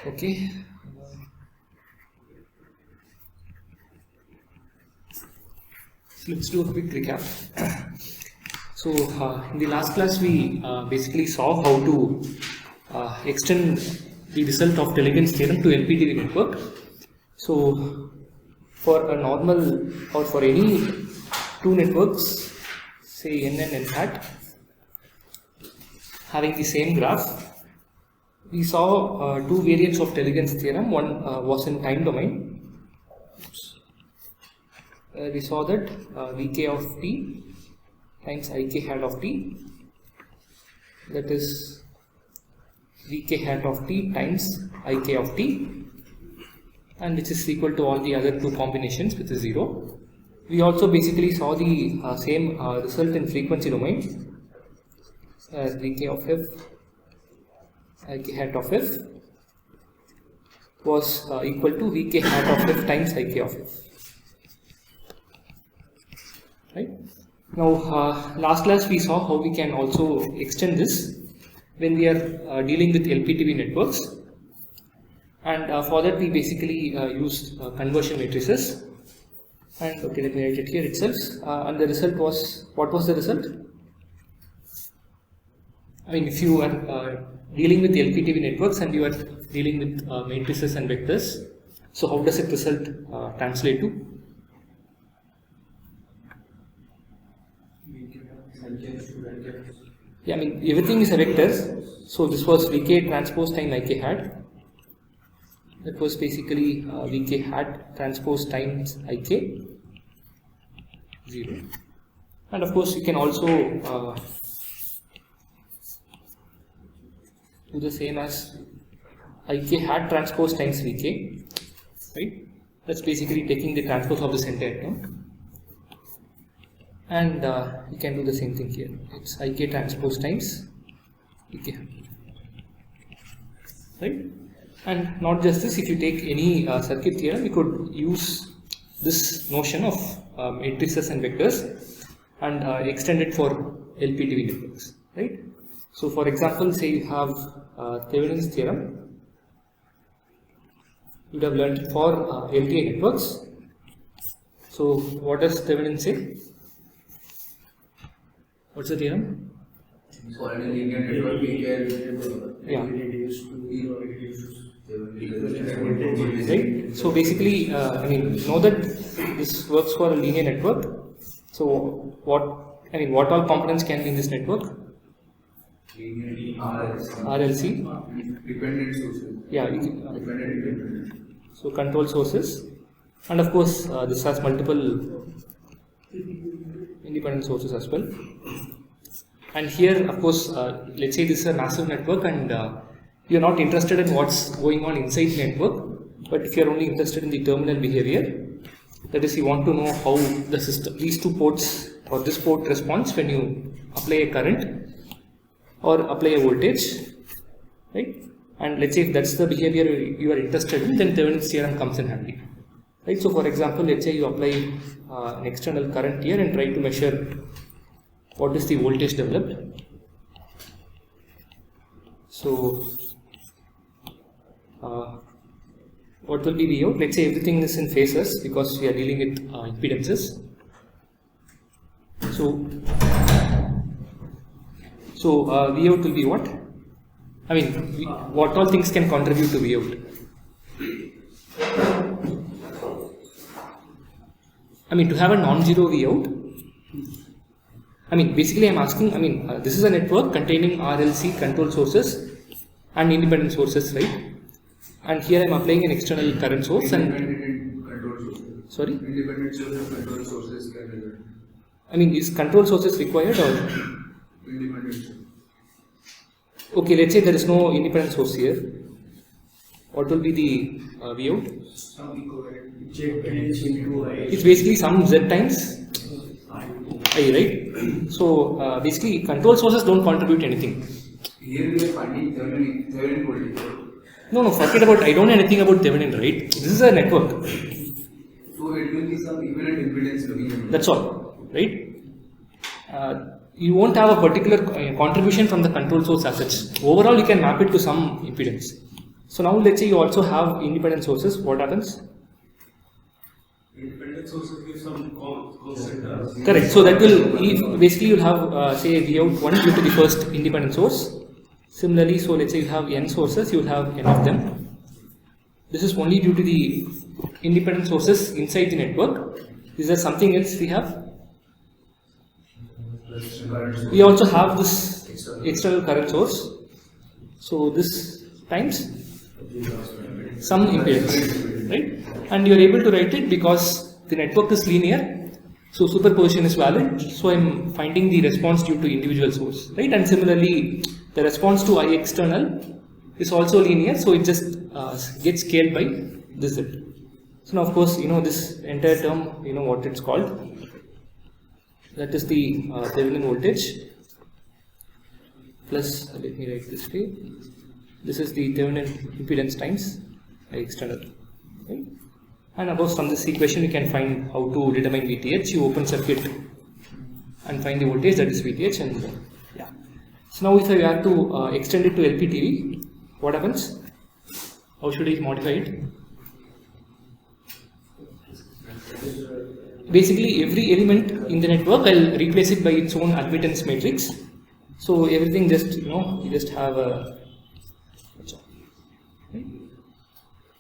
Okay. So let's do a quick recap. So in the last class we basically saw how to extend the result of Delign's theorem to LPTV network. So for a normal or for any two networks, say n and n hat, having the same graph, we saw two variants of Delign's theorem. One was in time domain. We saw that Vk of t times Ik hat of t, that is Vk hat of t times Ik of t, and which is equal to all the other two combinations, which is 0. We also basically saw the same result in frequency domain as Vk of f Ik hat of f was equal to Vk hat of f times Ik of f. Right? Now, last class we saw how we can also extend this when we are dealing with LPTV networks, and for that we basically used conversion matrices. And okay, let me write it here itself. And the result was, what was the result? I mean, if you are dealing with LPTV networks and you are dealing with matrices and vectors, so how does it result translate to? Yeah, I mean everything is a vector. So this was Vk transpose time Ik hat. That was basically Vk hat transpose times Ik 0. And of course you can also do the same as Ik hat transpose times Vk, right? That's basically taking the transpose of this entire term. And you can do the same thing here. It's Ik transpose times Ik, right? And not just this, if you take any circuit theorem, you could use this notion of matrices and vectors and extend it for LPTV networks, right? So for example, say you have Thevenin's theorem, you would have learned for LTI networks. So what does Thevenin say? What's the theorem? For any linear network, we can right. So basically, I mean, know that this works for a linear network. So what all components can be in this network? RLC. Dependent sources. Yeah. Dependent. So control sources, and of course this has multiple independent sources as well. And here, of course, let's say this is a massive network and you're not interested in what's going on inside the network, but if you're only interested in the terminal behavior, that is, you want to know how the system, these two ports or this port responds when you apply a current or apply a voltage, right? And let's say if that's the behavior you are interested in, then Thevenin's theorem comes in handy, right? So for example, let's say you apply an external current here and try to measure what is the voltage developed. So what will be V out? Let's say everything is in phases because we are dealing with impedances. So V out will be what? I mean, what all things can contribute to V out? I mean, to have a non-zero V out, I mean, basically I'm asking, I mean, this is a network containing RLC control sources and independent sources, right? And here I'm applying an external current source and Control sources. Sorry? Independent sources, control sources can result. I mean, is control sources required or? Independent source. Okay, let's say there is no independent source here. What will be the V out? Some equivalent change into I. It's basically some Z times I, right? So basically control sources don't contribute anything. Here we are finding Thevenin voltage. No, forget about, I don't know anything about Thevenin, right? This is a network. So it will be some equivalent impedance looking at. That's all, right? You won't have a particular contribution from the control source as such. Overall, you can map it to some impedance. So now let's say you also have independent sources. What happens? Independent sources give some constant. Correct. So that will basically you'll have say V out 1 due to the first independent source. Similarly, so let's say you have n sources, you will have n of them. This is only due to the independent sources inside the network. Is there something else we have? We also have this external current source. So this times some impedance, right? And you are able to write it because the network is linear. So superposition is valid. So I am finding the response due to individual source, right? And similarly, the response to I external is also linear. So it just gets scaled by this Z. So now of course, this entire term, what it's called. That is the Thevenin voltage plus, let me write this way. This is the Thevenin impedance times I external. Okay? And of course, from this equation, you can find how to determine VTH. You open circuit and find the voltage, that is VTH, and yeah. So now, if I have to extend it to LPTV, what happens? How should I modify it? Basically, every element in the network, I'll replace it by its own admittance matrix. So everything just you just have a. Right?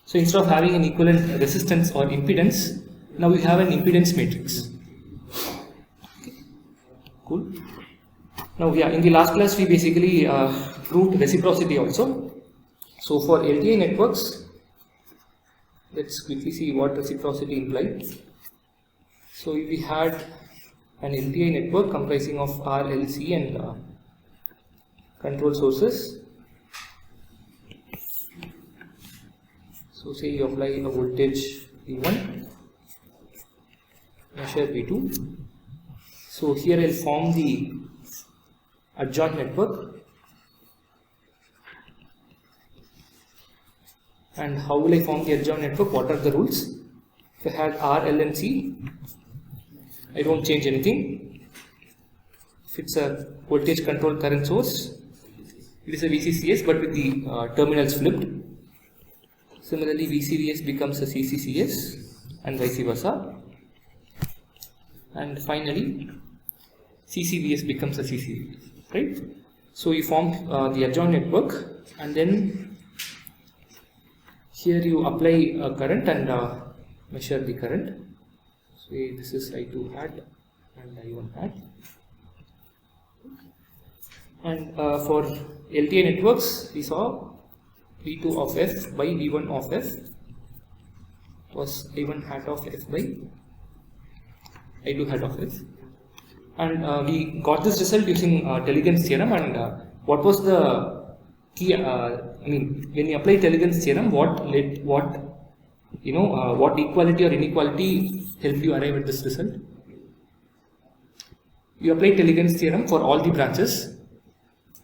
So instead of having an equivalent resistance or impedance, now we have an impedance matrix. Okay. Cool. Now, yeah, in the last class we basically proved reciprocity also. So for LTI networks, let's quickly see what reciprocity implies. So we had an LTI network comprising of R, L, C and control sources. So say you apply a voltage V1, measure V2. So here I'll form the adjoint network. And how will I form the adjoint network? What are the rules? If I had R, L and C, I don't change anything. If it's a voltage controlled current source, it is a VCCS but with the terminals flipped. Similarly, VCVS becomes a CCCS and vice versa. And finally, CCVS becomes a CCVS, right? So you form the adjoint network, and then here you apply a current and measure the current. So this is I2 hat and I1 hat. And for LTI networks, we saw V2 of F by V1 of F was I1 hat of F by I2 hat of F. And we got this result using Telegrams theorem. And what was the key? When you apply Telegrams theorem, what equality or inequality helped you arrive at this result? You apply Telegrams theorem for all the branches,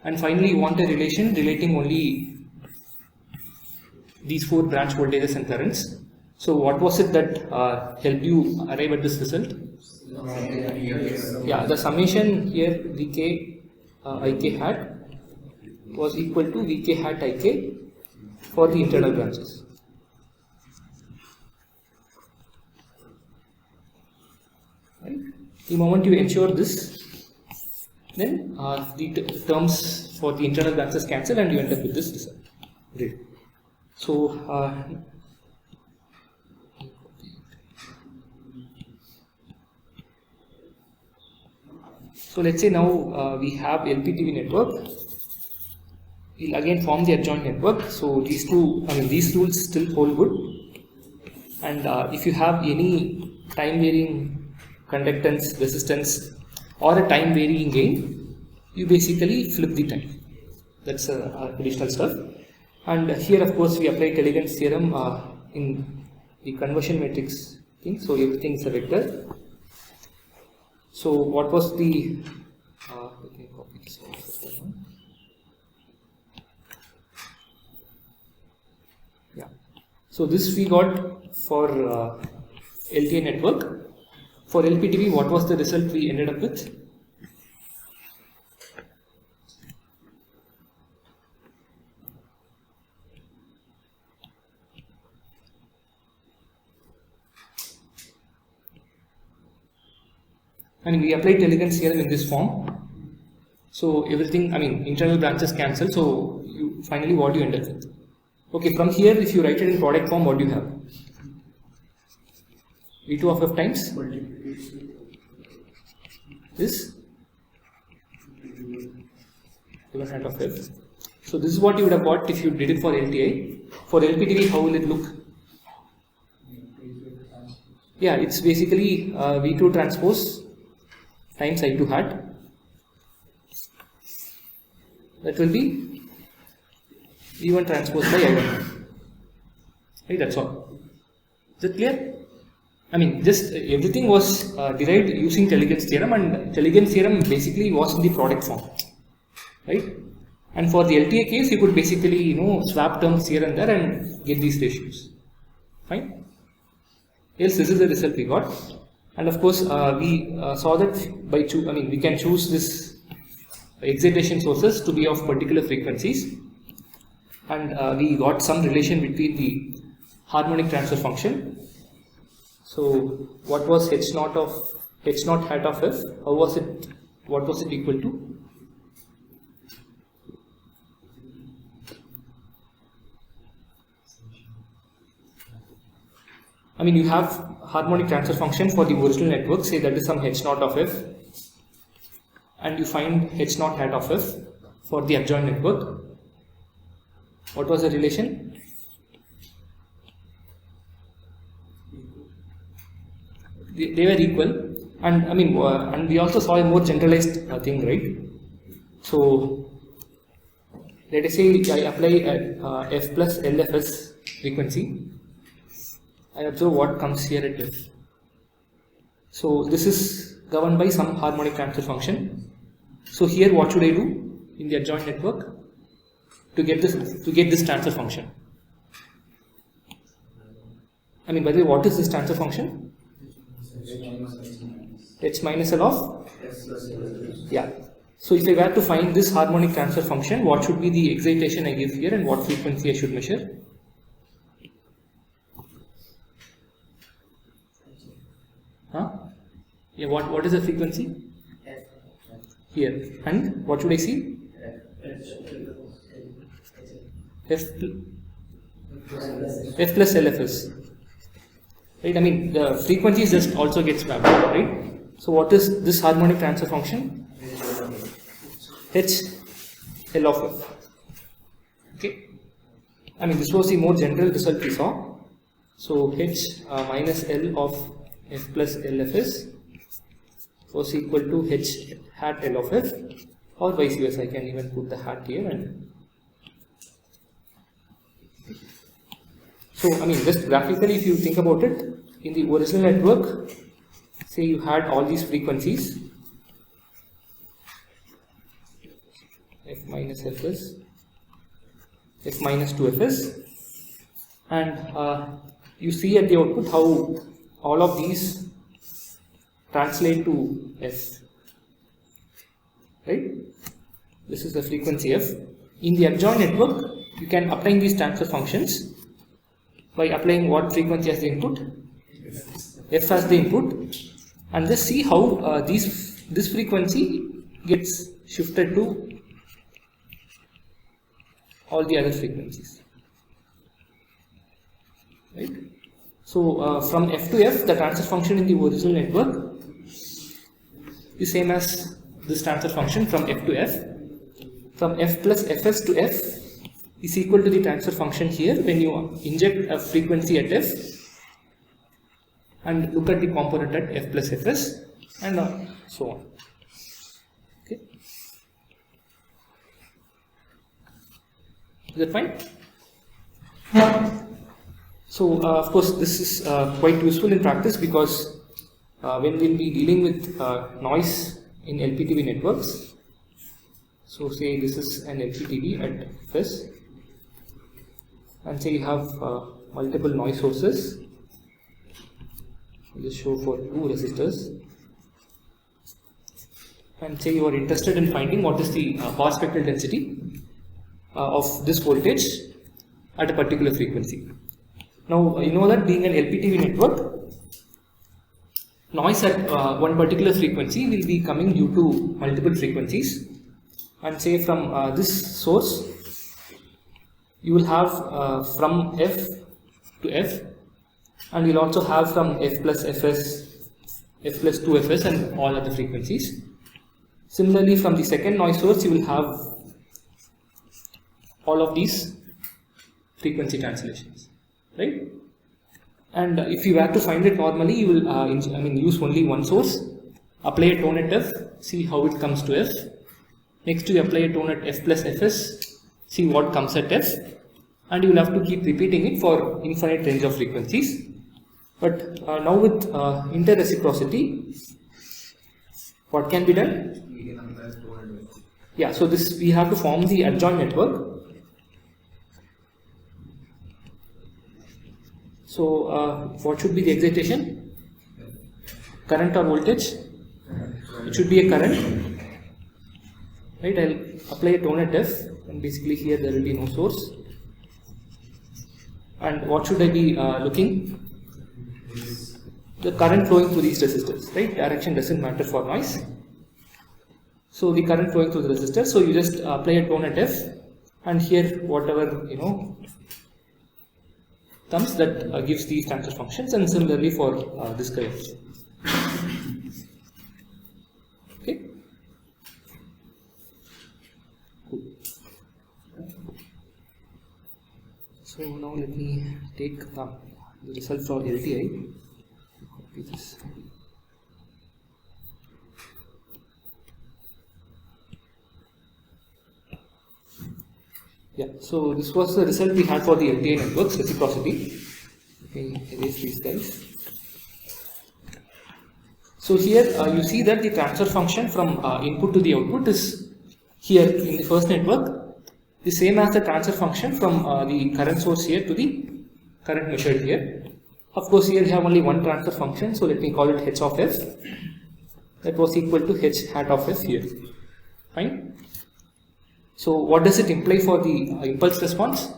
and finally you want a relation relating only these 4 branch voltages and currents. So what was it that helped you arrive at this result? Yeah, the summation here Vk Ik hat was equal to Vk hat Ik for the internal branches. Right? The moment you ensure this, then the terms for the internal branches cancel and you end up with this result. Great. So so let's say now we have LPTV network. We'll again form the adjoint network. So these rules still hold good. And if you have any time varying conductance, resistance, or a time varying gain, you basically flip the time. That's additional stuff. And here, of course, we apply Telegrams theorem in the conversion matrix thing. So everything is a vector. So what was the let me copy this one. Yeah. So this we got for LTI network. For LPTV, what was the result we ended up with? I mean, we applied Teligent's theorem in this form. So everything, I mean, internal branches cancel. So you finally what you end up with. Okay, from here, if you write it in product form, what do you have? V2 of f times this given hat of f. So this is what you would have got if you did it for LTI. For LPTV, how will it look? Yeah, it's basically V2 transpose times I2 hat. That will be V1 transpose by I1. Right, that's all. Is it clear? I mean, just everything was derived using Teligent's theorem, and Teligent's theorem basically was in the product form. Right? And for the LTA case, you could basically, swap terms here and there and get these ratios. Fine? Else, this is the result we got. And of course, we saw that by we can choose this excitation sources to be of particular frequencies, and we got some relation between the harmonic transfer function. So what was h naught hat of f? How was it? What was it equal to? I mean, you have harmonic transfer function for the original network, say that is some h naught of f, and you find h naught hat of f for the adjoint network. What was the relation? They were equal, and and we also saw a more generalized thing, right? So let us say I apply f plus LFS frequency. I observe what comes here at f. So this is governed by some harmonic transfer function. So here, what should I do in the adjoint network to get this transfer function? I mean, by the way, what is this transfer function? H minus L of? Yeah. So if I were to find this harmonic transfer function, what should be the excitation I give here and what frequency I should measure? Huh? Yeah, what is the frequency? Here. And what should I see? F plus LFS. Right? I mean, the frequencies just also get swapped, right? So what is this harmonic transfer function? H L of f. Okay. I mean, this was the more general result we saw. So H minus L of f plus LFS was equal to H hat L of f, or vice versa. I can even put the hat here. And so, I mean, just graphically, if you think about it, in the original network, say you had all these frequencies, f minus fs, f minus 2fs, and you see at the output how all of these translate to f, right? This is the frequency f. In the adjoint network, you can apply these transfer functions by applying what frequency as the input? F as the input, and just see how this frequency gets shifted to all the other frequencies, right? So from f to f, the transfer function in the original network is same as this transfer function from f to f. From f plus fs to f is equal to the transfer function here when you inject a frequency at f and look at the component at f plus fs, and so on. Okay, is that fine? So of course this is quite useful in practice, because when we will be dealing with noise in LPTV networks, so say this is an LPTV at fs, and say you have multiple noise sources. I'll just show for 2 resistors, and say you are interested in finding what is the power spectral density of this voltage at a particular frequency. Now you know that being an LPTV network, noise at one particular frequency will be coming due to multiple frequencies, and say from this source you will have from F to F, and you will also have from F plus Fs, F plus 2Fs and all other frequencies. Similarly, from the second noise source you will have all of these frequency translations, right? And if you were to find it normally, you will use only one source, apply a tone at F, see how it comes to F. Next you apply a tone at F plus Fs, see what comes at F, and you will have to keep repeating it for infinite range of frequencies. But now with inter-reciprocity, what can be done? We can apply tone at F. Yeah, so this we have to form the adjoint network. So what should be the excitation? Current or voltage? It should be a current, right? I'll apply a tone at F, and basically here there will be no source. And what should I be looking? The current flowing through these resistors, right? Direction doesn't matter for noise. So the current flowing through the resistor. So you just apply a tone at F, and here whatever comes, that gives these transfer functions, and similarly for this current. Okay. Cool. So now let me take the result for LTI. Copy this. Yeah, so this was the result we had for the LTI networks, reciprocity. Okay, erase these guys. So here you see that the transfer function from input to the output is here in the first network, the same as the transfer function from the current source here to the current measured here. Of course, here we have only one transfer function, so let me call it h of f. That was equal to h hat of f here. Fine. So what does it imply for the impulse response?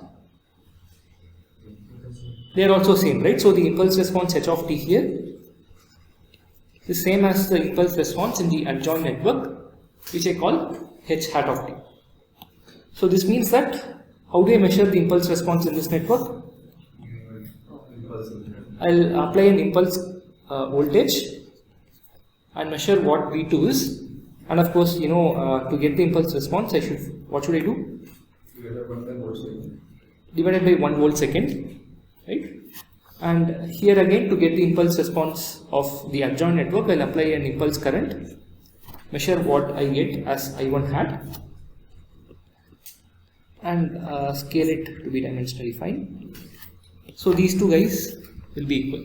They are also same, right? So the impulse response h of t here is same as the impulse response in the adjoint network, which I call h hat of t. So this means that how do I measure the impulse response in this network? I'll apply an impulse voltage and measure what V2 is. And of course, to get the impulse response, what should I do? Divided by 1 volt second, right? And here again, to get the impulse response of the adjoint network, I'll apply an impulse current, measure what I get as I1 hat, and scale it to be dimensionally fine. So these two guys will be equal,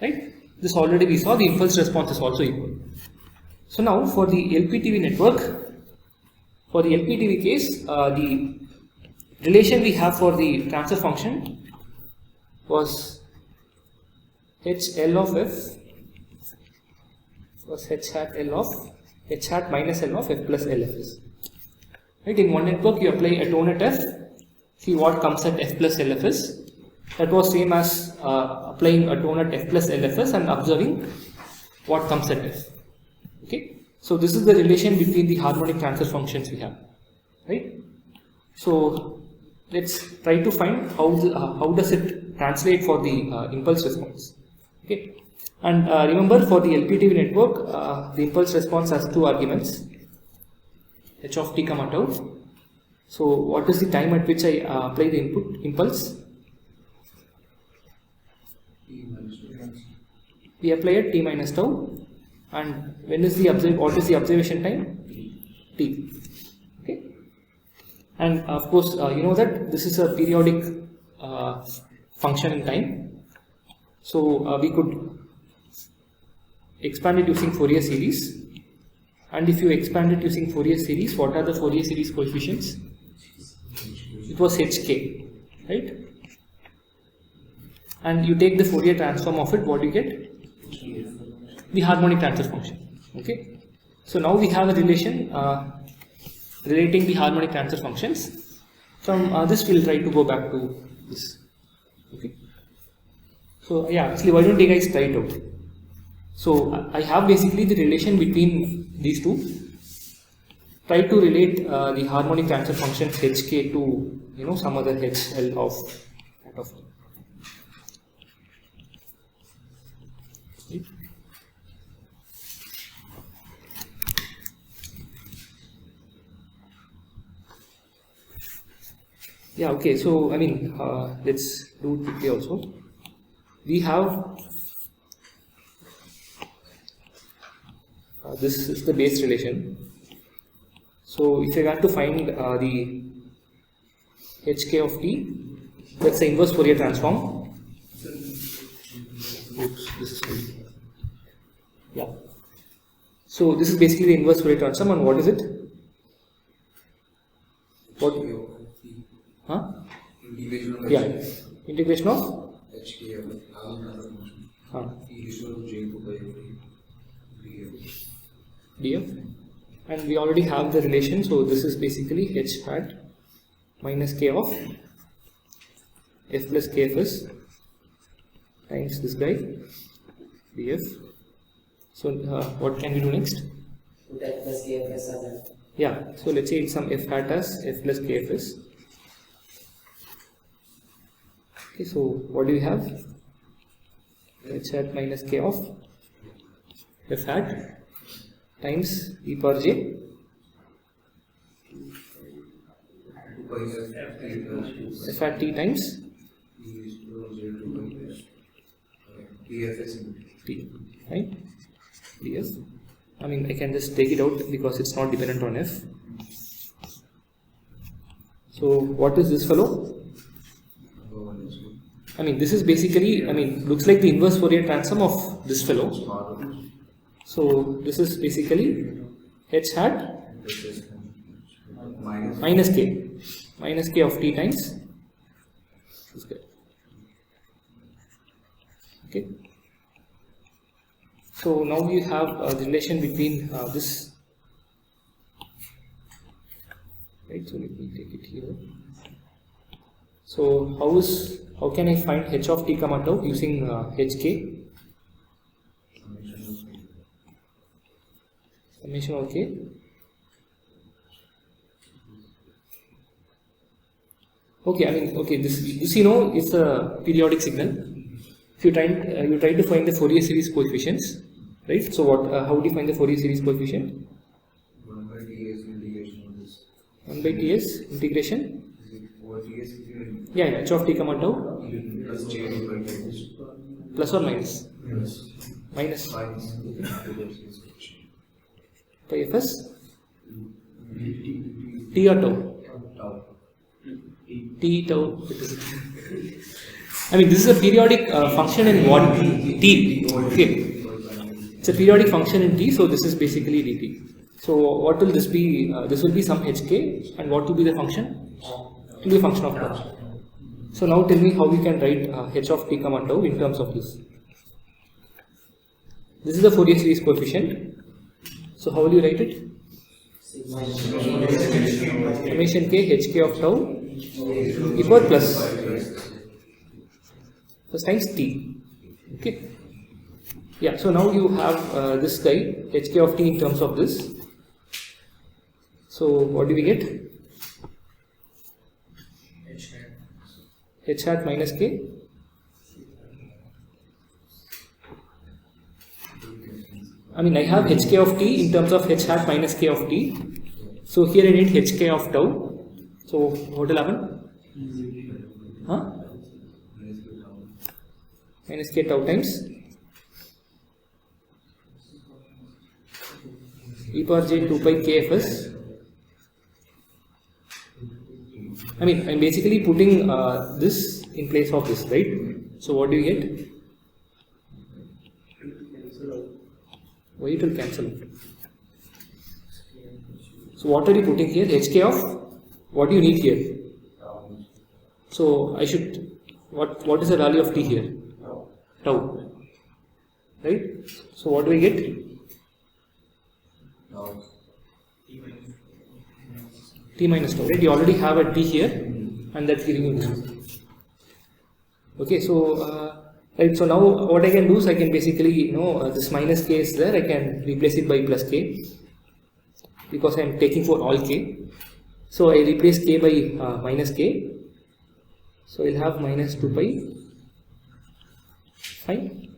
right? This already we saw, the impulse response is also equal. So now for the LPTV network, for the LPTV case, the relation we have for the transfer function was HL of f was h hat L of h hat minus L of f plus LFS. Right? In one network you apply a tone at f, see what comes at f plus LFS. That was same as applying a tone at f plus LFS and observing what comes at f. Okay, so this is the relation between the harmonic transfer functions we have, right? So let's try to find how does it translate for the impulse response. Okay, and remember for the LPTV network, the impulse response has two arguments, h of t comma tau. So what is the time at which I apply the input impulse? We apply at t minus tau. And when is what is the observation time? T. Okay. And of course, you know that this is a periodic function in time. So we could expand it using Fourier series. And if you expand it using Fourier series, what are the Fourier series coefficients? It was hk, right? And you take the Fourier transform of it, what do you get? The harmonic transfer function. Okay, so now we have a relation relating the harmonic transfer functions. From this we'll try to go back to this. Okay, so yeah, actually why don't you guys try it out? So I have basically the relation between these two. Try to relate the harmonic transfer function hk to some other hl of that of t. Right? Yeah, okay, so I mean let's do it quickly also. We have this is the base relation. So if I want to find the hk of t, that's the inverse Fourier transform. Oops, this is good. Yeah. So this is basically the inverse Fourier transform, and what is it? What? Huh? Integration of Yeah. Integration of HK of e to j to by df, and we already have the relation, so this is basically h hat minus k of f plus kfs times this guy df. So what can we do next? Put f plus kfs as that. Yeah, so let's say it's some f hat as f plus kfs. Okay, so what do we have? H hat minus k of f hat times e power j f hat t times t, right? ds. I mean, I can just take it out because it's not dependent on f. So what is this fellow? I mean, this is basically, I mean, looks like the inverse Fourier transform of this fellow. So this is basically h hat minus k of t times this guy. Okay. So now we have the relation between this. Right. So let me take it here. So how can I find h of t comma tau using hk? Summation of k. Okay, I mean, okay, this it's a periodic signal. If you try to find the Fourier series coefficients, right? So what? How do you find the Fourier series coefficient? 1 by ts integration of this. 1 by ts integration. What ts is Yeah, h of t comma tau plus j by ts. plus or minus Minus. by fs t or tau. T tau. I mean, this is a periodic function in what? T. Okay. It's a periodic function in T, so this is basically dt. So what will this be? This will be some hk, and what will be the function? It will be a function of tau. So now tell me how we can write h of t comma tau in terms of this. This is the Fourier series coefficient. So how will you write it? Summation k hk of tau equal plus times t. Okay. Yeah. So now you have this guy hk of t in terms of this. So what do we get? H hat minus k. I mean, I have hk of t in terms of h hat minus k of t. So here I need hk of tau. So what will happen? Huh? Minus k tau times e power j 2 pi kfs. I mean, I'm basically putting this in place of this, right? So what do you get? Why it will cancel out? So what are you putting here? Hk of what do you need here? So I should what is the value of t here? Tau, right? So what do we get? T minus tau, right? You already have a t here, and that's giving you this. Okay, so Right, so now what I can do is I can basically, this minus k is there, I can replace it by plus k because I am taking for all k. So I replace k by minus k. So I'll have minus 2 pi, fine.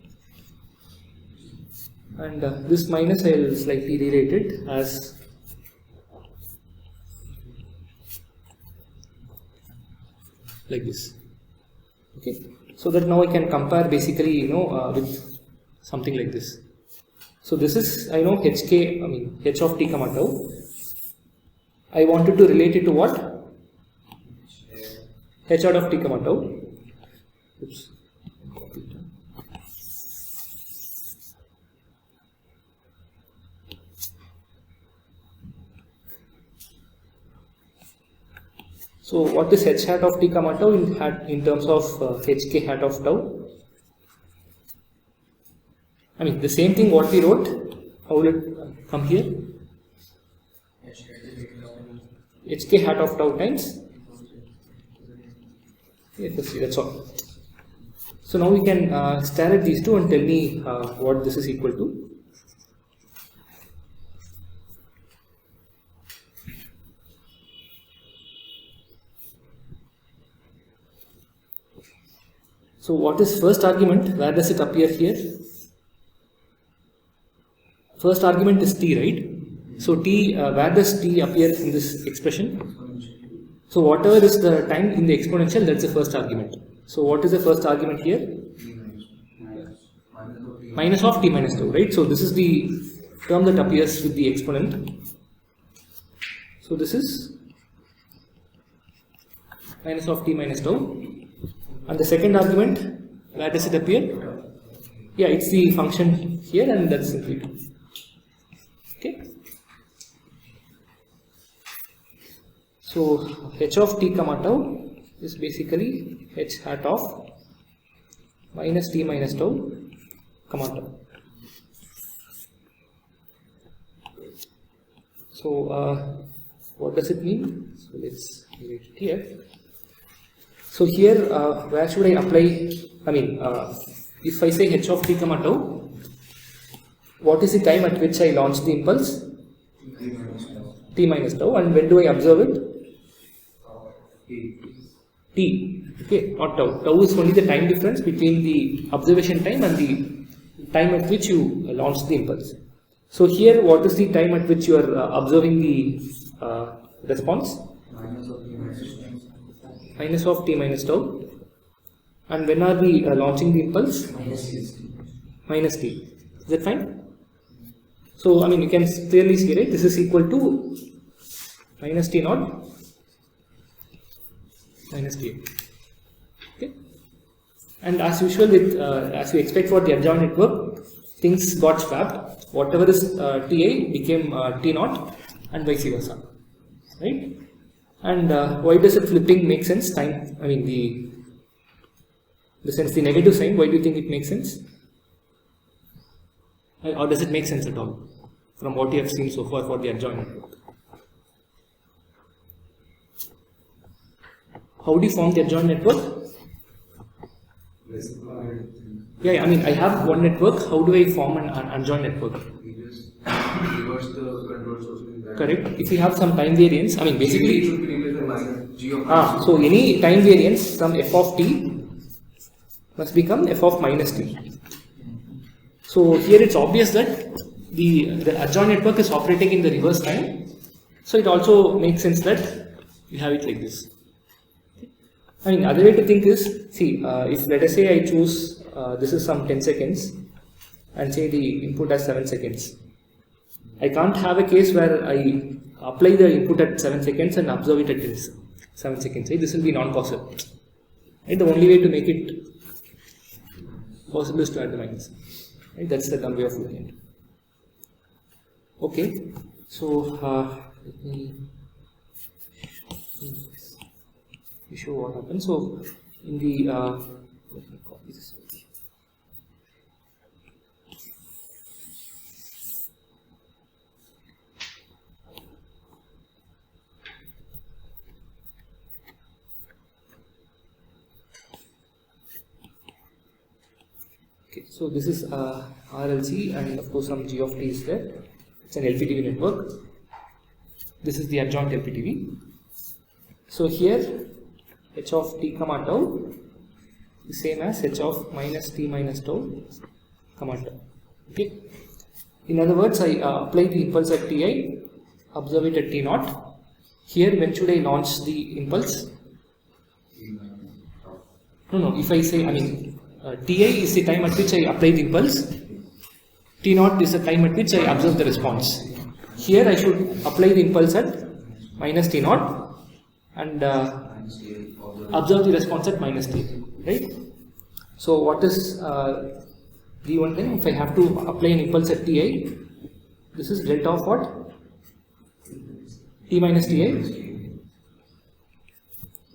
And this minus I will slightly rewrite it as like this. Okay, so that now I can compare basically, with something like this. So this is, I know hk, I mean h of t comma tau. I wanted to relate it to what? H out of t comma tau. Oops. So what is h hat of t comma tau in terms of hk hat of tau? I mean the same thing what we wrote, how will it come here? Hk hat of tau times FSC, that's all. So now we can stare at these two and tell me what this is equal to. So what is first argument? Where does it appear here? First argument is t, right? So t, where does t appear in this expression? So whatever is the time in the exponential, that's the first argument. So what is the first argument here? Minus of t minus tau, right? So this is the term that appears with the exponent. So this is minus of t minus tau. And the second argument, where does it appear? Yeah, it's the function here, and that's simply 2. Okay. So h of t comma tau is basically h hat of minus t minus tau comma tau. So what does it mean? So let's write it here. So here, where should I apply? I mean, if I say h of t comma tau, what is the time at which I launch the impulse? T minus tau. And when do I observe it? T. Okay, not tau. Tau is only the time difference between the observation time and the time at which you launch the impulse. So here, what is the time at which you are observing the response? Minus of t minus tau. And when are we launching the impulse? Minus t. Is that fine? So I mean you can clearly see, right, this is equal to minus t naught minus t. Okay. And as usual with as you expect for the adjoint network, things got swapped. Whatever is ti became t naught and vice versa, right? And why does it flipping make sense? Time, I mean the sense, the negative sign, why do you think it makes sense? Or does it make sense at all from what you have seen so far for the adjoint network? How do you form the adjoint network? Yeah, I mean I have one network, how do I form an adjoint network? Reverse the control source. Correct. If you have some time variance, I mean basically It should be replaced by minus g of so any time variance from f of t must become f of minus t. So here it's obvious that the adjoint network is operating in the reverse time. So it also makes sense that you have it like this. I mean other way to think is, see if let us say I choose this is some 10 seconds and say the input as 7 seconds. I can't have a case where I apply the input at 7 seconds and observe it at 7 seconds. Right? This will be non-causal. Right? The only way to make it possible is to add the minus. Right? That's the dumb way of looking at it. Okay, so let me show what happens. So in the let me copy this. Okay, so this is RLC, and of course some G of T is there. It's an LPTV network. This is the adjoint LPTV. So here h of t comma tau is same as h of minus t minus tau comma tau. Okay. In other words, I apply the impulse at Ti, observe it at T naught. Here, when should I launch the impulse? No, if I say, Ti is the time at which I apply the impulse, T naught is the time at which I observe the response. Here I should apply the impulse at minus T naught and observe the response at minus T, right? So what is D1 then? If I have to apply an impulse at Ti, this is delta of what? T minus Ti.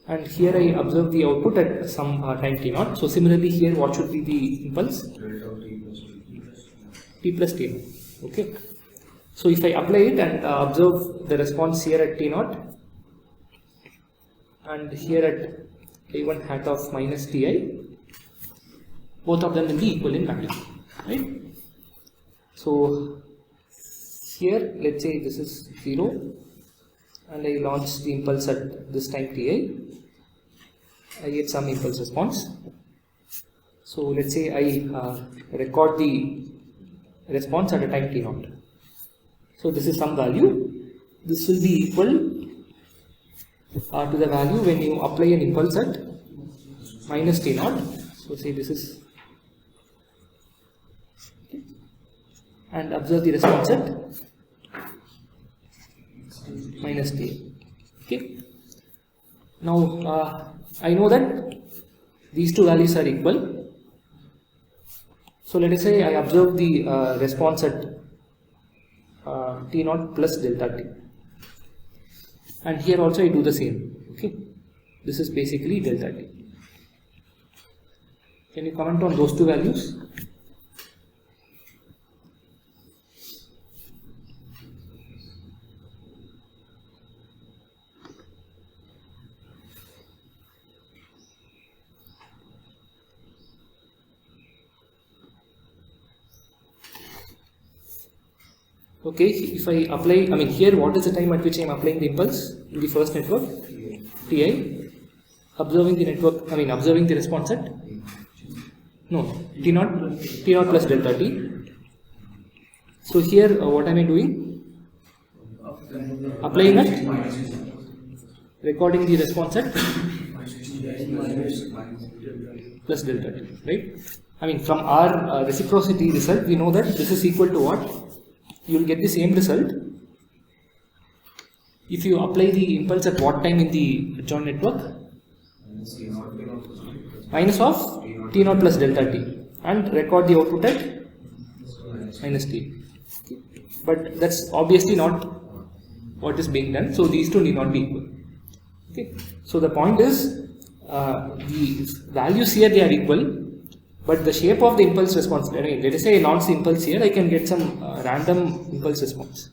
And here I observe the output at some time T naught. So similarly here, what should be the impulse? T plus T naught. Okay. So if I apply it and observe the response here at T naught and here at A1 hat of minus Ti, both of them will be equal in magnitude, right? So here, let's say this is 0 and I launch the impulse at this time Ti. I get some impulse response. So let's say I record the response at a time T naught. So this is some value. This will be equal to the value when you apply an impulse at minus T naught. So say this is, okay, and observe the response at minus T. Okay. Now I know that these two values are equal. So let us say I observe the response at T naught plus delta T, and here also I do the same. Okay, this is basically delta T. Can you comment on those two values? Okay, if I apply, here what is the time at which I am applying the impulse in the first network? Ti. Observing the network, observing the response at? No, T naught plus delta T. So here what am I doing? Applying at? Recording the response at? Plus delta T, right? From our reciprocity result, we know that this is equal to what? You will get the same result if you apply the impulse at what time in the adjoint network? Minus of T naught plus delta T, and record the output at minus T. But that's obviously not what is being done, so these two need not be equal. Okay. So the point is the values here, they are equal, but the shape of the impulse response, let us say I launch the impulse here, I can get some random impulse response.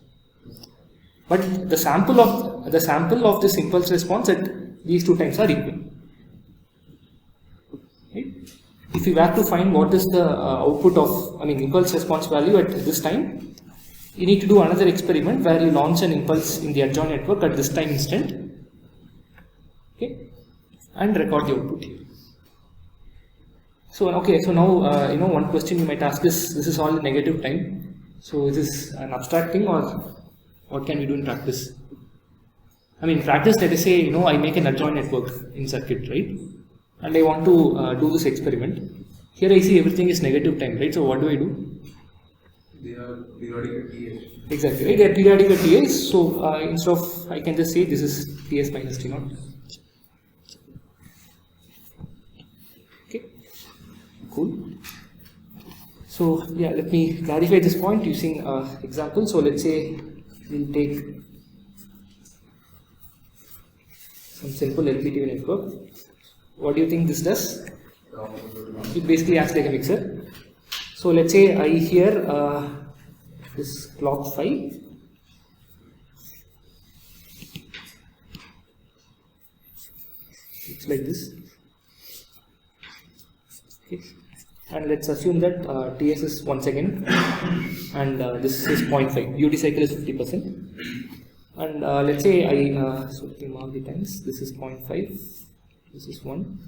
But the sample of this impulse response at these two times are equal. Right? If you have to find what is the output of impulse response value at this time, you need to do another experiment where you launch an impulse in the adjoint network at this time instant, okay, and record the output here. So okay, so now one question you might ask is, this is all in negative time. So is this an abstract thing, or what can we do in practice? In practice, let us say I make an adjoint network in circuit, right? And I want to do this experiment. Here I see everything is negative time, right? So what do I do? They are periodic at Ts. Exactly, right? They are periodic at Ts. So instead of, I can just say this is Ts minus T naught. Okay, cool. So yeah, let me clarify this point using example. So let's say we'll take some simple LPTV network. What do you think this does? It basically acts like a mixer. So let's say I hear this clock 5. It's like this. Okay. and let's assume that TS is 1 second and this is 0.5, duty cycle is 50%, and let's say I so let me mark the times. This is 0.5, this is 1.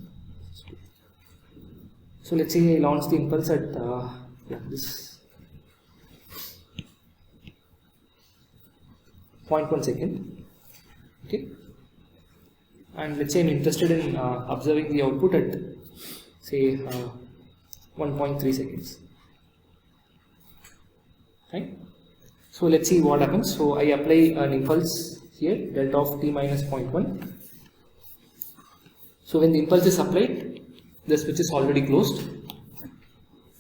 So let's say I launch the impulse at this 0.1 second, okay, and let's say I'm interested in observing the output at say 1.3 seconds, right? So let's see what happens. So I apply an impulse here, delta of t minus 0.1. So when the impulse is applied, the switch is already closed.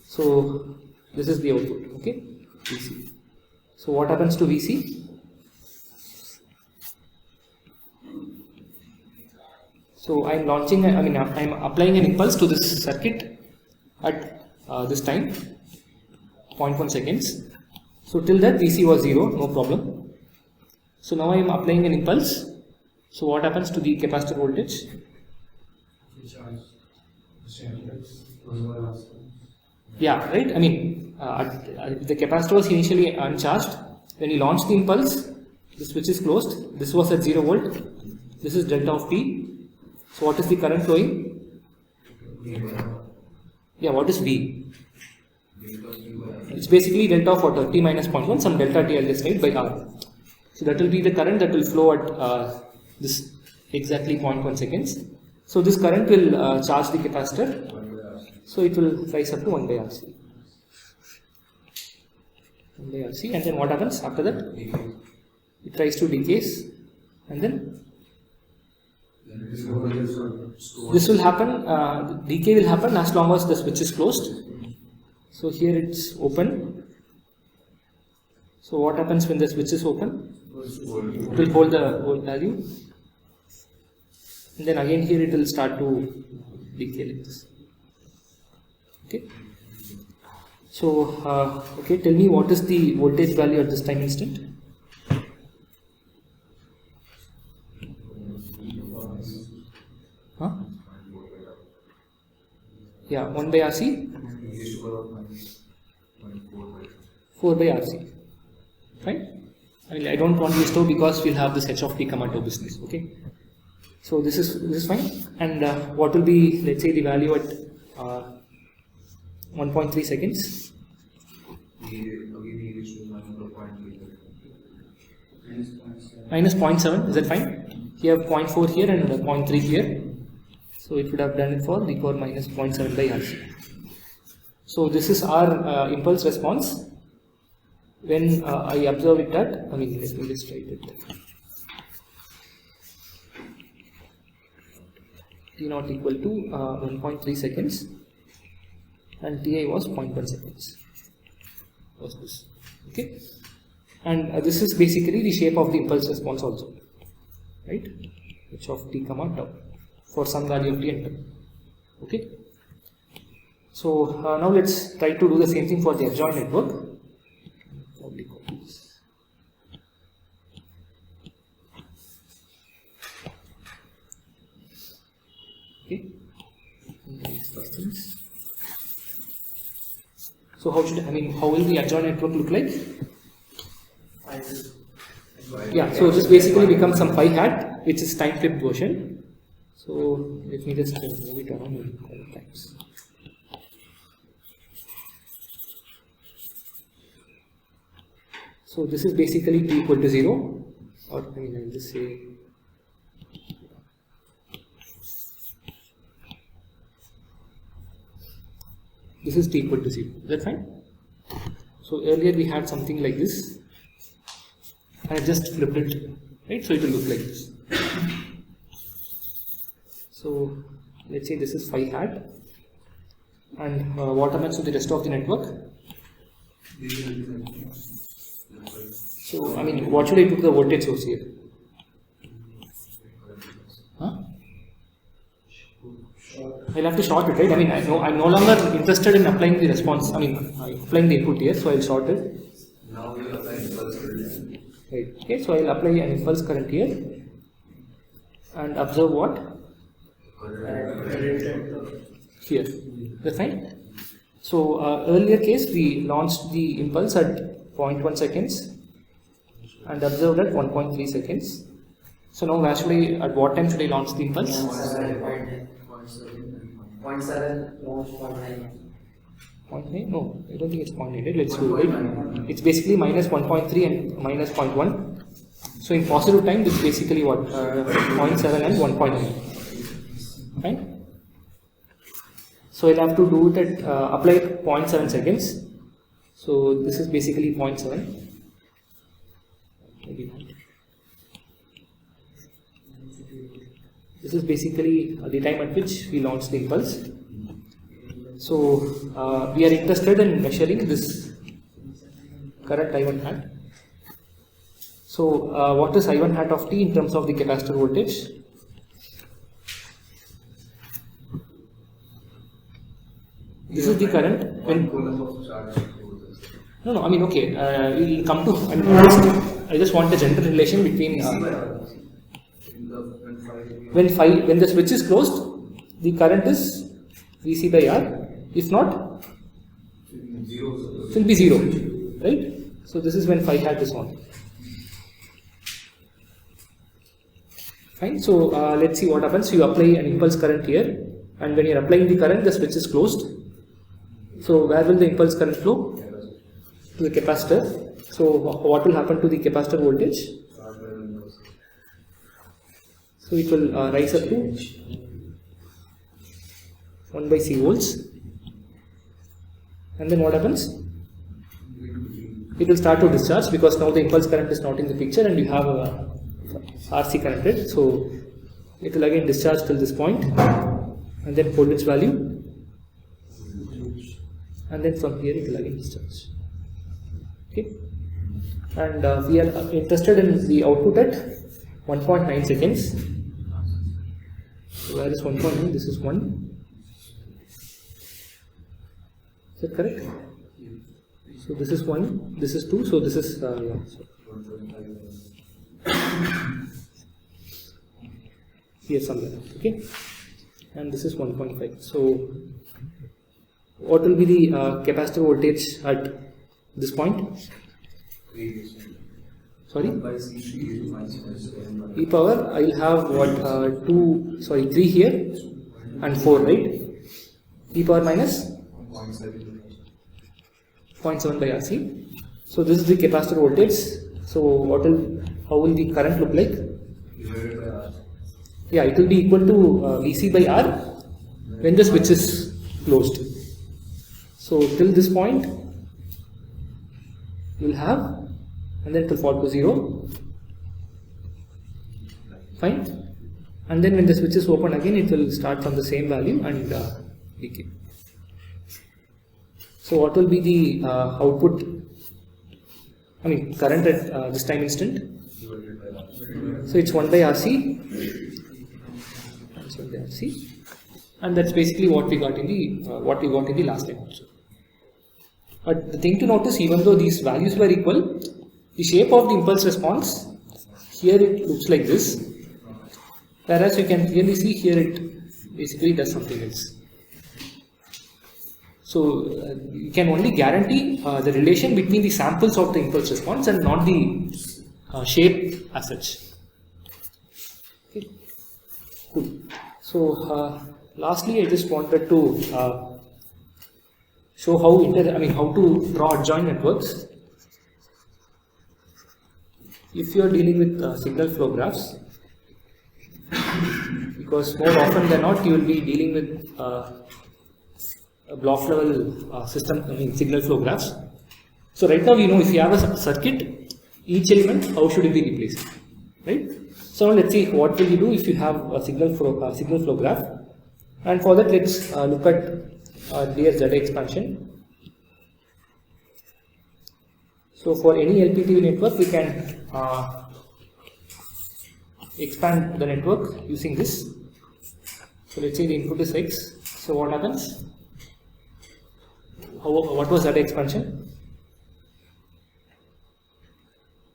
So this is the output, okay, VC. So what happens to VC? So I'm launching, I'm applying an impulse to this circuit at this time, 0.1 seconds. So till that VC was 0, no problem. So now I am applying an impulse. So what happens to the capacitor voltage? Yeah, right. I mean, the capacitor was initially uncharged. When you launch the impulse, the switch is closed. This was at 0 volt. This is delta of T. So what is the current flowing? Yeah, what is V? It's basically delta of what? T minus 0.1, some delta T I'll just write by R. So that will be the current that will flow at this exactly 0.1 seconds. So this current will charge the capacitor. So it will rise up to 1 by RC. 1 by RC, and then what happens after that? It tries to decays, and then this will happen, decay will happen as long as the switch is closed. So here it's open. So what happens when the switch is open? It will hold the old value, and then again here it will start to decay like this. Okay. So okay, tell me what is the voltage value at this time instant? Huh? Yeah, 1 by RC? 4 by RC. Fine? I don't want this to because we'll have this h of t comma to business. Okay. So this is fine. And what will be, let's say, the value at 1.3 seconds? Minus 0.7, is that fine? You have 0.4 here and 0.3 here. So it would have done it for the power minus 0.7 by RC. So this is our impulse response when I observe it at, let me just write it. T naught equal to 1.3 seconds and Ti was 0.1 seconds. Was this, okay? And this is basically the shape of the impulse response also, right? H of t comma tau for some value of t and tau. Okay. So now let's try to do the same thing for the adjoint network. Probably copy this. Okay. So how will the adjoint network look like? Yeah, so this basically becomes some phi hat, which is time flipped version. So let me just move it around in all times. So this is basically t equal to 0, or I'll just say this is t equal to 0. Is that fine? So earlier we had something like this. I just flipped it, right? So it will look like this. So let's say this is phi hat, and what happens to the rest of the network? So what should I put the voltage source here? Huh? I'll have to short it, right? I'm no longer interested in applying the response. Applying the input here, so I'll short it. Now we will apply impulse current. Right. Okay, so I'll apply an impulse current here and observe what? Here. That's fine. So earlier case we launched the impulse at 0.1 seconds and observed at 1.3 seconds. So now where should I, at what time should I launch the impulse? 0.7 launch 0.9. 0.9? No, I don't think it's 0.8. Let's do it. It's basically minus 1.3 and minus 0.1. So in positive time, this is basically what? 0.7 and 1.9. Fine? So I'll have to do it at, apply 0.7 seconds. So this is basically 0.7. Maybe not. This is basically the time at which we launch the impulse. So we are interested in measuring this current I1 hat. So what is I1 hat of t in terms of the capacitor voltage? This is the current when no, I mean, okay, we'll come to, I just want a general relation between when the switch is closed, the current is Vc by R. If not, it will be 0, right? So this is when phi hat is on. Fine. So let's see what happens. You apply an impulse current here, and when you are applying the current, the switch is closed. So where will the impulse current flow? To the capacitor. So what will happen to the capacitor voltage? So it will rise up to 1 by C volts. And then what happens? It will start to discharge because now the impulse current is not in the picture and you have a RC connected. So it will again discharge till this point and then hold its value. And then from here it will again discharge. Okay. And we are interested in the output at 1.9 seconds. So where is 1.9? This is 1. Is that correct? So this is 1, this is 2, so this is yeah. Here somewhere, okay? And this is 1.5. So what will be the capacitor voltage at this point? Sorry? E power, I will have what 3 here and 4, right? E power minus 0.7 by RC. So this is the capacitor voltage. So how will the current look like? Yeah, it will be equal to Vc by R when the switch is closed. So till this point you will have, and then it will fall to 0. Fine. And then when the switch is open again, it will start from the same value and decay. So what will be the output, I mean current at this time instant? So it's 1 by RC, and that's basically what we got in the last time also. But the thing to notice, even though these values were equal, the shape of the impulse response, here it looks like this, whereas you can clearly see here it basically does something else. So you can only guarantee the relation between the samples of the impulse response and not the shape as such. Okay. Cool. So lastly, I just wanted to show how to draw adjoint networks. If you are dealing with signal flow graphs, because more often than not you will be dealing with a block level signal flow graphs. So right now we know if you have a circuit, each element, how should it be replaced, right? So now let's see what will you do if you have a signal flow graph, and for that let's look at their Z expansion. So for any LPTV network, we can expand the network using this. So let's say the input is X. So what happens? What was that expansion?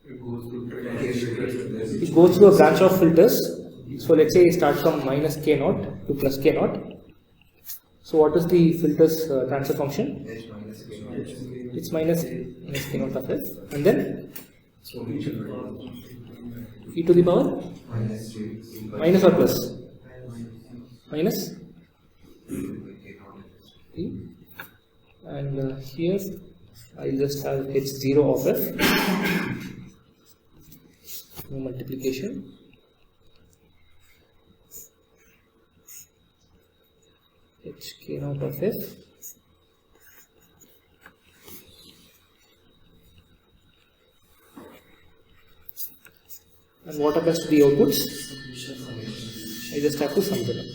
It goes through a branch of filters. So let's say it starts from minus K0 to plus K0. So what is the filter's transfer function? H minus K. It's minus k naught of f, and then e to the power Minus J. minus or plus? Minus e, and here I'll just have h0 of f, no multiplication, h k naught of f and what happens to the outputs? I just have to sum them up.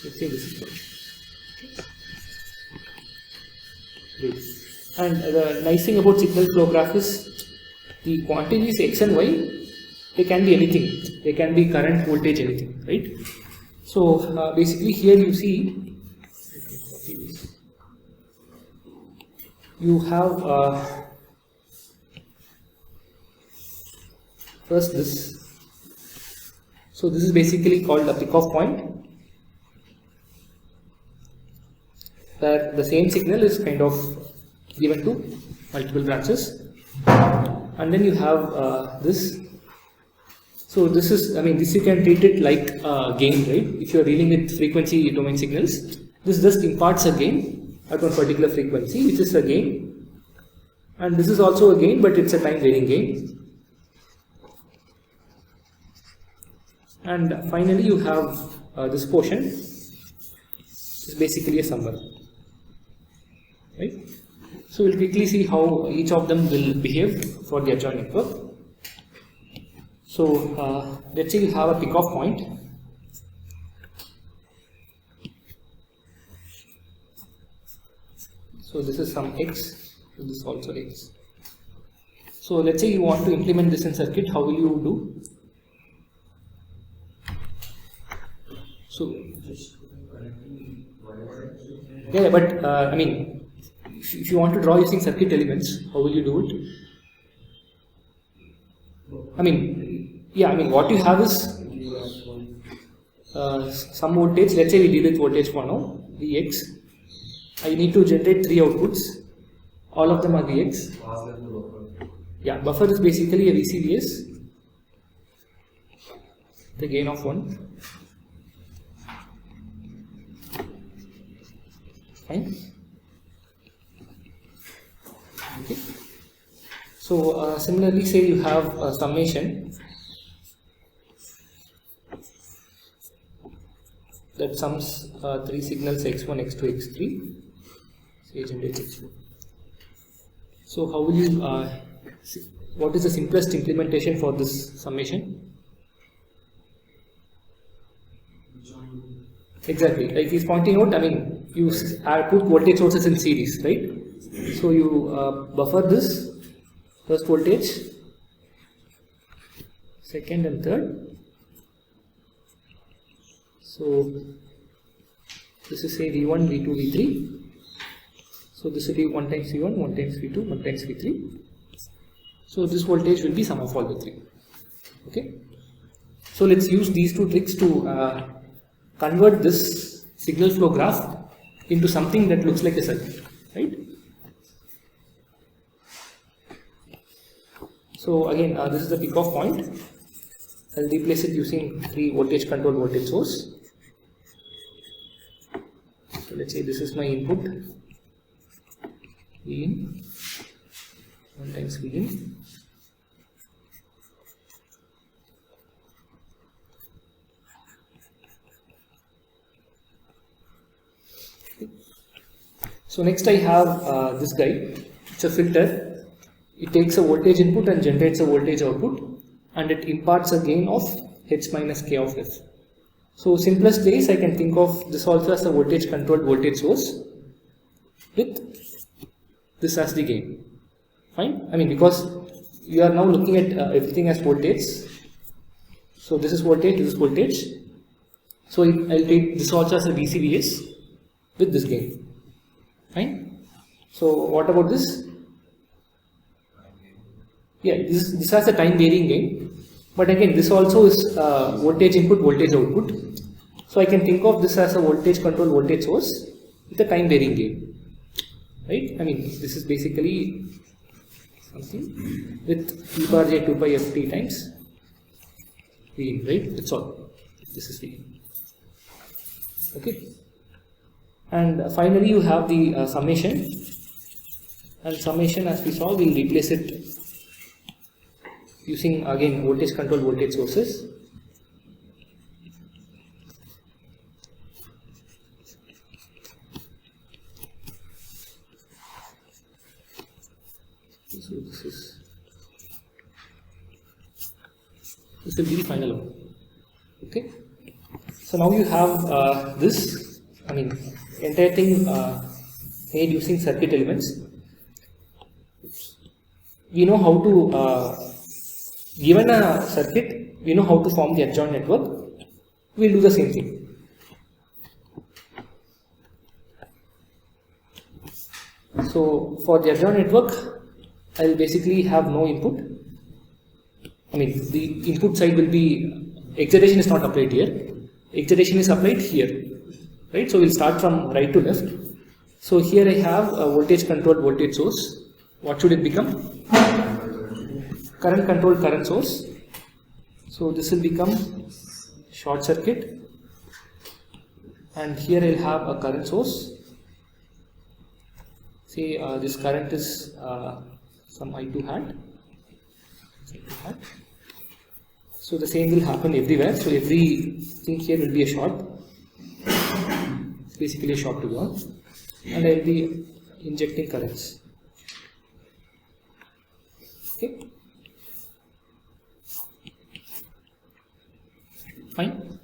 Let's say this is good. Great. And the nice thing about signal flow graph is the quantities x and y, they can be anything. They can be current, voltage, anything, right? So basically here you see you have first this. So this is basically called a pick-off point, where the same signal is kind of given to multiple branches, and then you have this. So this is, I mean, this you can treat it like a gain, right? If you are dealing with frequency domain signals, this just imparts a gain at one particular frequency, which is a gain, and this is also a gain, but it's a time varying gain. And finally you have this portion is basically a summer, right? So we'll quickly see how each of them will behave for the adjoint network. So let's say you have a pick-off point. So this is some x, so this is also x. So let's say you want to implement this in circuit, how will you do? So yeah, but I mean, if you want to draw using circuit elements, how will you do it? I mean, yeah, I mean, what you have is some voltage. Let's say we deal with voltage for now, Vx. I need to generate 3 outputs. All of them are Vx. Yeah, buffer is basically a VCVS, the gain of 1. Fine. Okay. So similarly, say you have a summation that sums 3 signals x1, x2, x3. Say generates x4. So how will you? What is the simplest implementation for this summation? Exactly, like he's pointing out. I mean, you put voltage sources in series, right? So you buffer this first voltage, second and third. So this is say V1, V2, V3. So this will be 1 times V1, 1 times V2, 1 times V3. So this voltage will be sum of all the 3. Okay. So let's use these 2 tricks to convert this signal flow graph into something that looks like a circuit, right? So again, this is the pick-off point. I'll replace it using 3 voltage controlled voltage source. So let's say this is my input, V in, 1 times V in. So next I have this guy. It's a filter. It takes a voltage input and generates a voltage output, and it imparts a gain of h minus k of f. So simplest case, I can think of this also as a voltage controlled voltage source with this as the gain. Fine. I mean, because you are now looking at everything as voltage. So this is voltage, this is voltage. So I'll take this also as a VCVS with this gain. Fine. So what about this? Yeah, this has a time varying gain. But again, this also is voltage input, voltage output. So I can think of this as a voltage control voltage source with a time varying gain, right? I mean, this is basically something with e bar j 2 pi f t times V, right? That's all. This is V. Okay. And finally, you have the summation. And summation, as we saw, we'll replace it using again voltage control voltage sources. So this will be the final one. Okay. So now you have this. I mean, entire thing made using circuit elements. We know how to given a circuit, we know how to form the adjoint network. We'll do the same thing. So for the adjoint network, I will basically have no input. I mean, the input side will be, excitation is not applied here. Excitation is applied here, right? So we'll start from right to left. So here I have a voltage controlled voltage source. What should it become? Current controlled current source. So this will become short circuit, and here I'll have a current source. Say this current is some I2 hat. So the same will happen everywhere. So everything here will be a short. It's basically a short to ground, and I'll be injecting currents. Okay. Fine.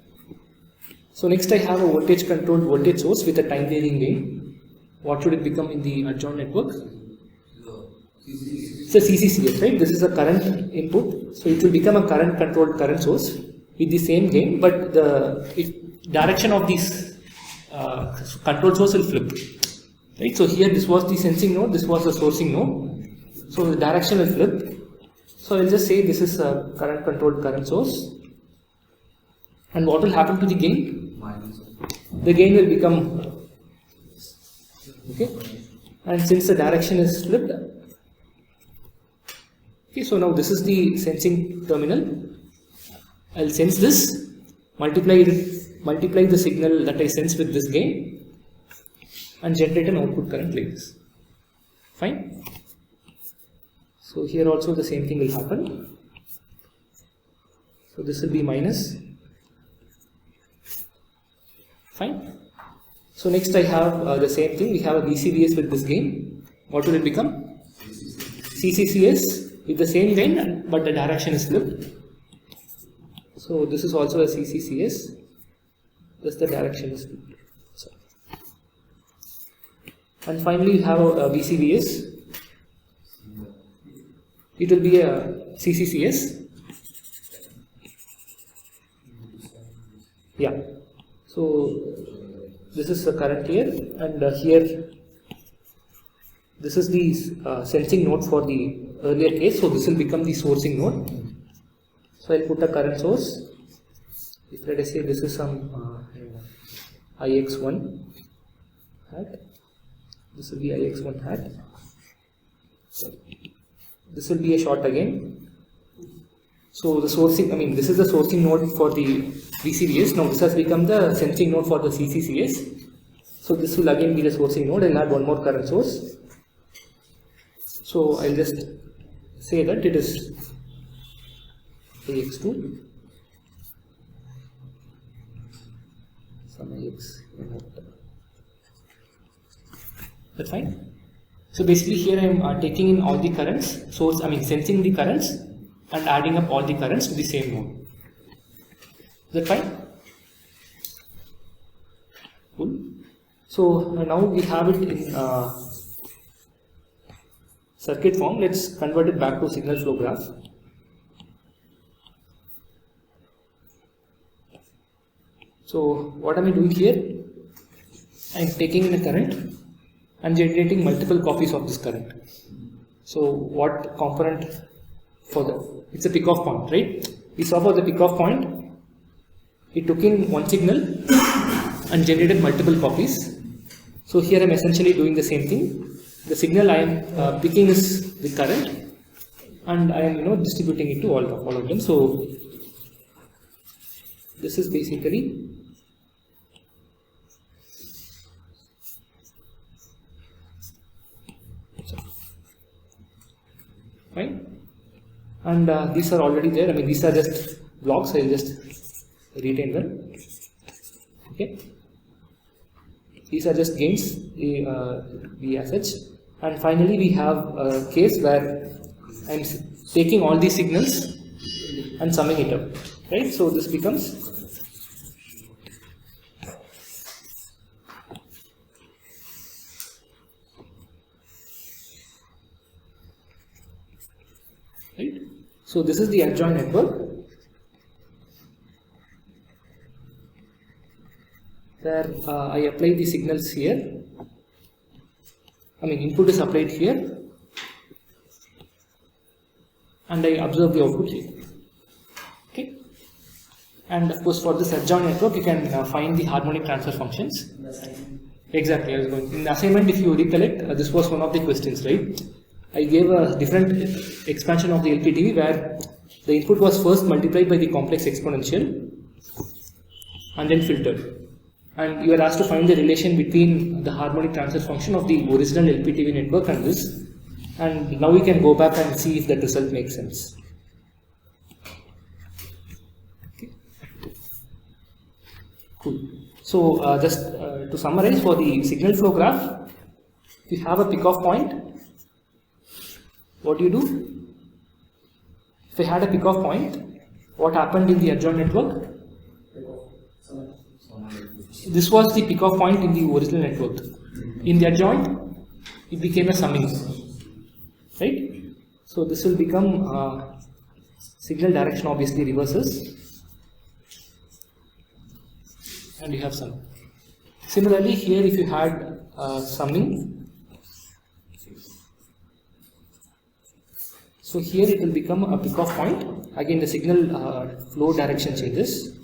So next I have a voltage controlled voltage source with a time varying gain. What should it become in the adjoint network? It's a CCCS, right? This is a current input, so it will become a current controlled current source with the same gain, but the direction of this control source will flip, right? So here this was the sensing node, this was the sourcing node, so the direction will flip. So I will just say this is a current controlled current source. And what will happen to the gain? The gain will become, okay, and since the direction is flipped, okay, so now this is the sensing terminal. I'll sense this, multiply the signal that I sense with this gain, and generate an output current like this. Fine. So here also the same thing will happen. So this will be minus. Fine. So next I have the same thing. We have a VCVS with this gain. What will it become? CCCS with the same gain, but the direction is flipped. So this is also a CCCS. Thus the direction is flipped. So. And finally you have a VCVS. It will be a CCCS. Yeah. So this is the current here, and here this is the sensing node for the earlier case. So this will become the sourcing node. So I'll put a current source. If let us say this is some IX1 hat, this will be IX1 hat. This will be a short again. So the sourcing, I mean, this is the sourcing node for the VCVS. Now this has become the sensing node for the CCCS. So this will again be the sourcing node. I'll add one more current source. So I'll just say that it is AX2, some AX. That's fine. So basically here I am taking in all the currents, source, I mean sensing the currents and adding up all the currents to the same node. Is that fine? Cool. So now we have it in circuit form. Let's convert it back to signal flow graph. So what am I doing here? I am taking in a current and generating multiple copies of this current. So what component for the, it's a pick-off point, right? we saw for the pickoff point, it took in one signal and generated multiple copies. So here I am essentially doing the same thing. The signal I am picking is the current, and I am distributing it to all of them. So this is basically fine, and these are already there. I mean, these are just blocks. I will just retain them. Okay, these are just gains, the assets, and finally we have a case where I am taking all these signals and summing it up. Right, so this becomes right. So this is the adjoint network, where I apply the signals here. I mean, input is applied here, and I observe the output here. Okay, and of course for this adjoint network, you can find the harmonic transfer functions. Exactly, I was going in the assignment. If you recollect, this was one of the questions, right? I gave a different expansion of the LPTV where the input was first multiplied by the complex exponential and then filtered. And you are asked to find the relation between the harmonic transfer function of the original LPTV network and this. And now we can go back and see if that result makes sense. Okay. Cool. So just to summarize, for the signal flow graph, if you have a pickoff point, what do you do? If I had a pickoff point, what happened in the adjoint network? This was the pickoff point in the original network. In the adjoint, it became a summing, right? So this will become signal direction obviously reverses, and you have sum. Similarly, here if you had summing, so here it will become a pickoff point. Again, the signal flow direction changes.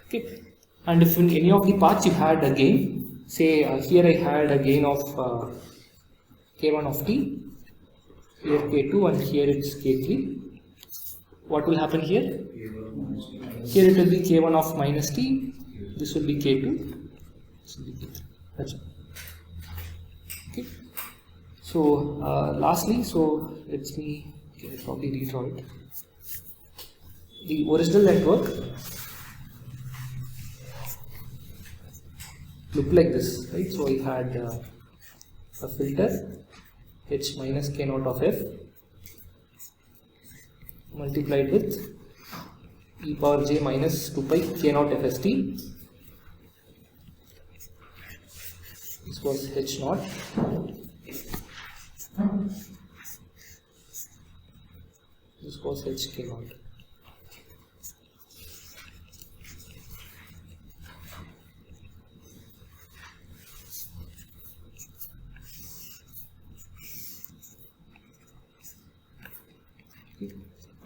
Okay, and if in any of the paths you had a gain, say here I had a gain of k1 of t, here k2, and here it's k3. What will happen here? Here it will be k1 of minus t. This will be k2. This will be k3. That's all. Okay. So lastly, so let me probably redraw it. The original network looked like this, right? So I had a filter h minus k naught of f multiplied with e power j minus 2 pi k naught fst. This was h naught. This was h k naught.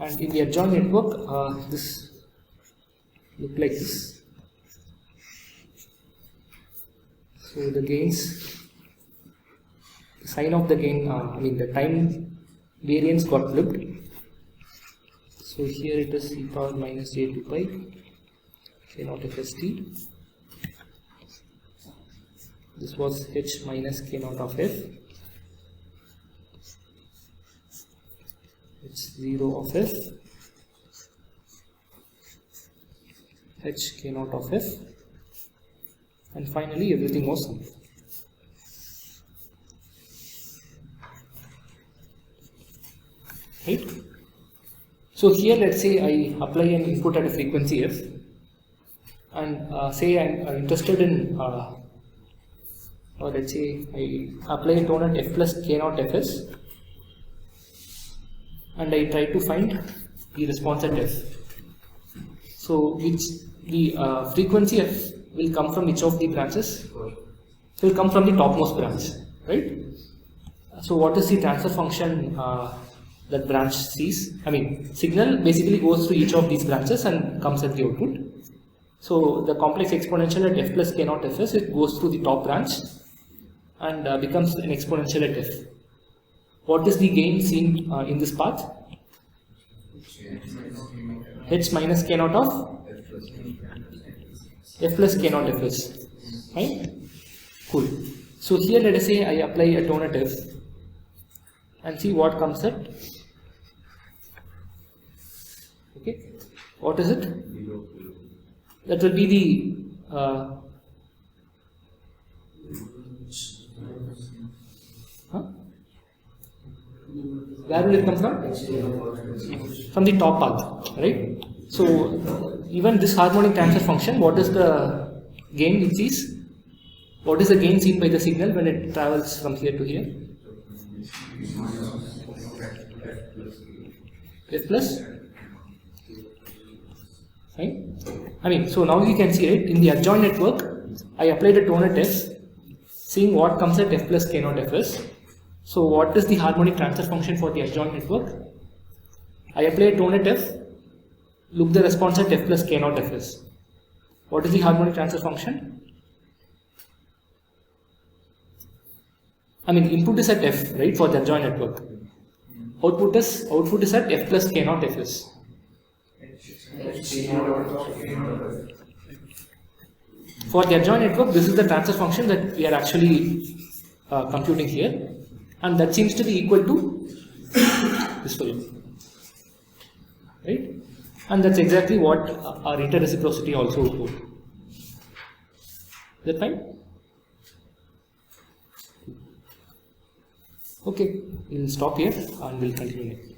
And in the adjoint network, this looked like this. So the gains, the sign of the gain, the time variance got flipped. So here it is e power minus j 2 pi k naught fst. This was h minus k naught of f. It's 0 of f, h k naught of f, and finally everything was sum. Right? So here let's say I apply an input at a frequency f, and say I'm interested in, or let's say I apply a tone at f plus k naught fs, and I try to find the response at f. So which the frequency f will come from which of the branches? It will come from the topmost branch, right? So what is the transfer function that branch sees. I mean, signal basically goes through each of these branches and comes at the output. So the complex exponential at f plus k naught fs, it goes through the top branch and becomes an exponential at f. What is the gain seen in this path? H minus k naught of f plus k naught fs. Right? Cool. So here let us say I apply a tone at f and see what comes at. Okay. What is it? That will be the where will it come from? From the top path, right? So even this harmonic transfer function, what is the gain it sees? What is the gain seen by the signal when it travels from here to here? F plus. Fine. I mean, so now you can see it in the adjoint network. I applied a tone at f, seeing what comes at f plus k naught fs. So what is the harmonic transfer function for the adjoint network? I apply a tone at f, look the response at f plus k naught fs. What is the harmonic transfer function? I mean, input is at f, right, for the adjoint network. Output is at f plus k naught fs. For the adjoint network, this is the transfer function that we are actually computing here, and that seems to be equal to this value, right? And that's exactly what our inter-reciprocity also would hold. Is that fine? Okay, we'll stop here and we'll continue next.